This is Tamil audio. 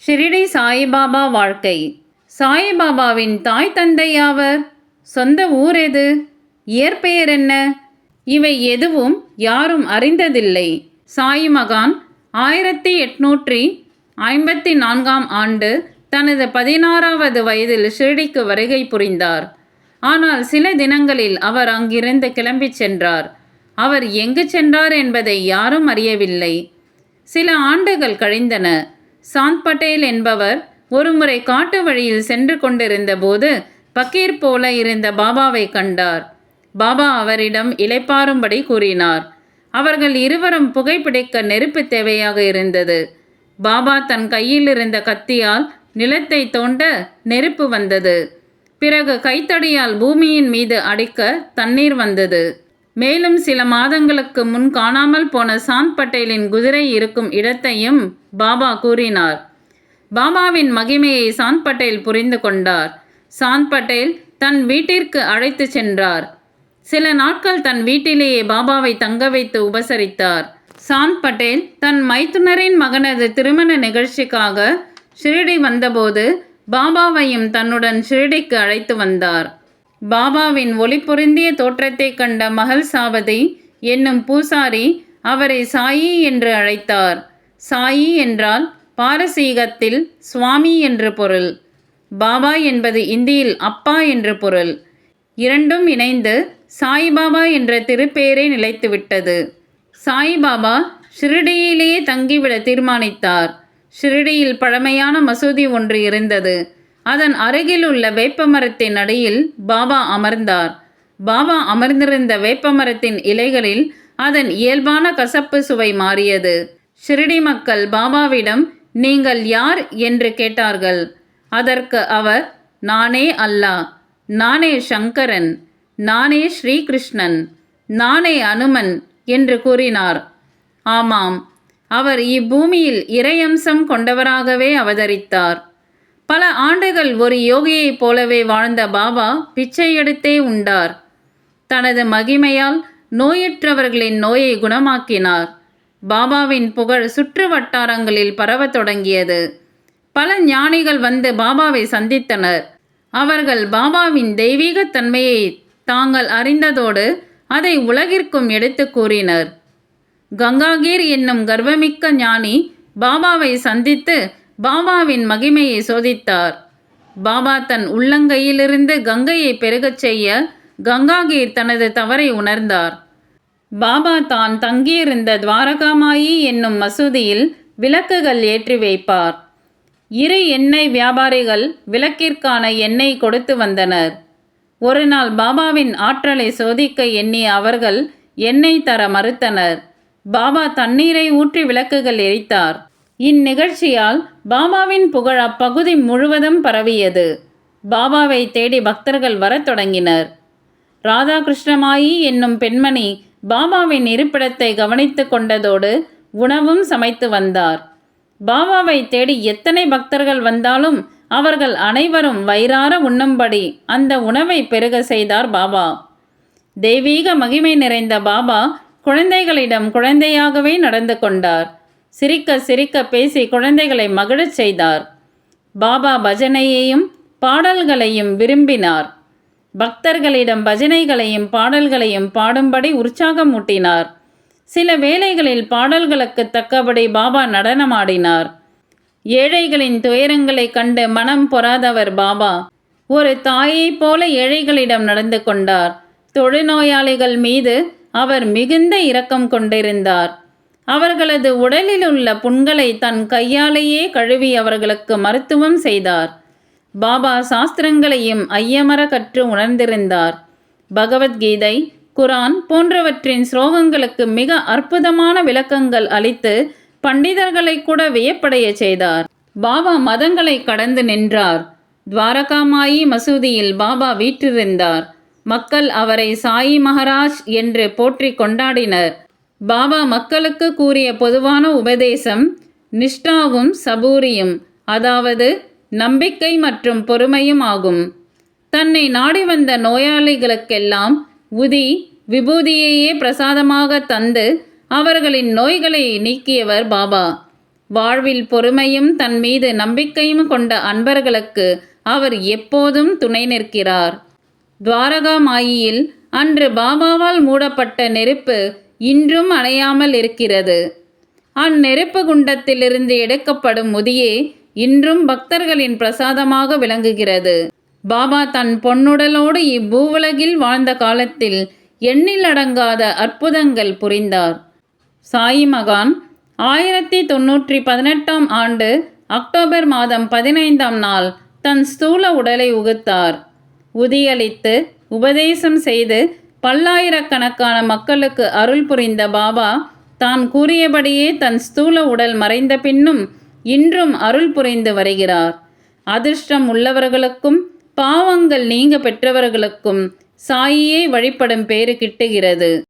ஷிரடி சாயிபாபா வாழ்க்கை. சாயிபாபாவின் தாய் தந்தை யாவர்? சொந்த ஊர் எது? இயற்பெயர் என்ன? இவை எதுவும் யாரும் அறிந்ததில்லை. சாயி மகான் 1854 ஆண்டு தனது 16வது வயதில் ஷிரடிக்கு வருகை புரிந்தார். ஆனால் சில தினங்களில் அவர் அங்கிருந்து கிளம்பிச் சென்றார். அவர் எங்கு சென்றார் என்பதை யாரும் அறியவில்லை. சில ஆண்டுகள் கழிந்தன. சாந்த் பட்டேல் என்பவர் ஒருமுறை காட்டு வழியில் சென்று கொண்டிருந்த போது பக்கீர் போல இருந்த பாபாவை கண்டார். பாபா அவரிடம் இளைப்பாறும்படி கூறினார். அவர்கள் இருவரும் புகைப்பிடிக்க நெருப்பு தேவையாக இருந்தது. பாபா தன் கையில் இருந்த கத்தியால் நிலத்தை தோண்ட நெருப்பு வந்தது. பிறகு கைத்தடியால் பூமியின் மீது அடிக்க தண்ணீர் வந்தது. மேலும் சில மாதங்களுக்கு முன் காணாமல் போன சாந்த் பட்டேலின் குதிரை இருக்கும் இடத்தையும் பாபா கூறினார். பாபாவின் மகிமையை சாந்த் பட்டேல் புரிந்து கொண்டார். சாந்த் பட்டேல் தன் வீட்டிற்கு அழைத்து சென்றார். சில நாட்கள் தன் வீட்டிலேயே பாபாவை தங்க வைத்து உபசரித்தார். சாந்த் பட்டேல் தன் மைத்துனரின் மகனது திருமண நிகழ்ச்சிக்காக ஷிரடி வந்தபோது பாபாவையும் தன்னுடன் ஷிரடிக்கு அழைத்து வந்தார். பாபாவின் ஒளி பொருந்திய தோற்றத்தை கண்ட மகள் சாவதி என்னும் பூசாரி அவரை சாயி என்று அழைத்தார். சாயி என்றால் பாரசீகத்தில் சுவாமி என்று பொருள். பாபா என்பது இந்தியில் அப்பா என்று பொருள். இரண்டும் இணைந்து சாயிபாபா என்ற திருப்பெயரை நிலைத்துவிட்டது. சாயிபாபா ஷிரடியிலேயே தங்கிவிட தீர்மானித்தார். ஷிரடியில் பழமையான மசூதி ஒன்று இருந்தது. அதன் அருகில் உள்ள வேப்பமரத்தின் அடியில் பாபா அமர்ந்தார். பாபா அமர்ந்திருந்த வேப்பமரத்தின் இலைகளில் அதன் இயல்பான கசப்பு சுவை மாறியது. ஷிரடி மக்கள் பாபாவிடம் நீங்கள் யார் என்று கேட்டார்கள். அதற்கு அவர் நானே அல்லாஹ், நானே சங்கரன், நானே ஸ்ரீகிருஷ்ணன், நானே அனுமன் என்று கூறினார். ஆமாம், அவர் இப்பூமியில் இறையம்சம் கொண்டவராகவே அவதரித்தார். பல ஆண்டுகள் ஒரு யோகியைப் போலவே வாழ்ந்த பாபா பிச்சை எடுத்தே உண்டார். தனது மகிமையால் நோயுற்றவர்களின் நோயை குணமாக்கினார். பாபாவின் புகழ் சுற்று வட்டாரங்களில் பரவத் தொடங்கியது. பல ஞானிகள் வந்து பாபாவை சந்தித்தனர். அவர்கள் பாபாவின் தெய்வீகத் தன்மையை தாங்கள் அறிந்ததோடு அதை உலகிற்கும் எடுத்து கூறினர். கங்காகீர் என்னும் கர்வமிக்க ஞானி பாபாவை சந்தித்து பாபாவின் மகிமையை சோதித்தார். பாபா தன் உள்ளங்கையிலிருந்து கங்கையை பெருகச் செய்ய கங்காகீர் தனது தவறை உணர்ந்தார். பாபா தான் தங்கியிருந்த துவாரகாமாயி என்னும் மசூதியில் விளக்குகள் ஏற்றி வைப்பார். இரு எண்ணெய் வியாபாரிகள் விளக்கிற்கான எண்ணெய் கொடுத்து வந்தனர். ஒரு நாள் பாபாவின் ஆற்றலை சோதிக்க எண்ணிய அவர்கள் எண்ணெய் தர மறுத்தனர். பாபா தண்ணீரை ஊற்றி விளக்குகள் எரித்தார். இந்நிகழ்ச்சியால் பாபாவின் புகழ் அப்பகுதி முழுவதும் பரவியது. பாபாவை தேடி பக்தர்கள் வரத் தொடங்கினர். ராதாகிருஷ்ணமாயி என்னும் பெண்மணி பாபாவின் இருப்பிடத்தை கவனித்து கொண்டதோடு உணவும் சமைத்து வந்தார். பாபாவை தேடி எத்தனை பக்தர்கள் வந்தாலும் அவர்கள் அனைவரும் வயிறார உண்ணும்படி அந்த உணவை பெருக செய்தார் பாபா. தெய்வீக மகிமை நிறைந்த பாபா குழந்தைகளிடம் குழந்தையாகவே நடந்து கொண்டார். சிரிக்க சிரிக்க பேசி குழந்தைகளை மகிழச் செய்தார். பாபா பஜனையையும் பாடல்களையும் விரும்பினார். பக்தர்களிடம் பஜனைகளையும் பாடல்களையும் பாடும்படி உற்சாகமூட்டினார். சில வேளைகளில் பாடல்களுக்கு தக்கபடி பாபா நடனமாடினார். ஏழைகளின் துயரங்களை கண்டு மனம் பொறாதவர் பாபா. ஒரு தாயைப் போல ஏழைகளிடம் நடந்து கொண்டார். தொழுநோயாளிகள் மீது அவர் மிகுந்த இரக்கம் கொண்டிருந்தார். அவர்களது உடலில் உள்ள புண்களை தன் கையாலேயே கழுவி அவர்களுக்கு மருத்துவம் செய்தார். பாபா சாஸ்திரங்களையும் ஐயமர கற்று உணர்ந்திருந்தார். பகவத்கீதை, குரான் போன்றவற்றின் ஸ்லோகங்களுக்கு மிக அற்புதமான விளக்கங்கள் அளித்து பண்டிதர்களை கூட வியப்படைய செய்தார். பாபா மதங்களை கடந்து நின்றார். துவாரகாமாயி மசூதியில் பாபா வீற்றிருந்தார். மக்கள் அவரை சாயி மகாராஜ் என்று போற்றி கொண்டாடினர். பாபா மக்களுக்கு கூறிய பொதுவான உபதேசம் நிஷ்டாவும் சபூரியும், அதாவது நம்பிக்கை மற்றும் பொறுமையும் ஆகும். தன்னை நாடி வந்த நோயாளிகளுக்கெல்லாம் உதி விபூதியையே பிரசாதமாக தந்து அவர்களின் நோய்களை நீக்கியவர் பாபா. வாழ்வில் பொறுமையும் தன் மீது நம்பிக்கையும் கொண்ட அன்பர்களுக்கு அவர் எப்போதும் துணை நிற்கிறார். துவாரகா மாயியில் அன்று பாபாவால் மூடப்பட்ட நெருப்பு இன்றும் அணையாமல் இருக்கிறது. அந்நெருப்பு குண்டத்திலிருந்து எடுக்கப்படும் முதியே இன்றும் பக்தர்களின் பிரசாதமாக விளங்குகிறது. பாபா தன் பொன்னுடலோடு இப்பூவுலகில் வாழ்ந்த காலத்தில் எண்ணிலடங்காத அற்புதங்கள் புரிந்தார். சாயி மகான் 1918ஆம் ஆண்டு அக்டோபர் மாதம் 15ஆம் நாள் தன் ஸ்தூல உடலை உகுத்தார். உதியளித்து உபதேசம் செய்து பல்லாயிரக்கணக்கான மக்களுக்கு அருள் புரிந்த பாபா தான் கூறியபடியே தன் ஸ்தூல உடல் மறைந்த பின்னும் இன்றும் அருள் புரிந்து வருகிறார். அதிர்ஷ்டம் உள்ளவர்களுக்கும் பாவங்கள் நீங்க பெற்றவர்களுக்கும் சாயியை வழிபடும் பேறு கிட்டுகிறது.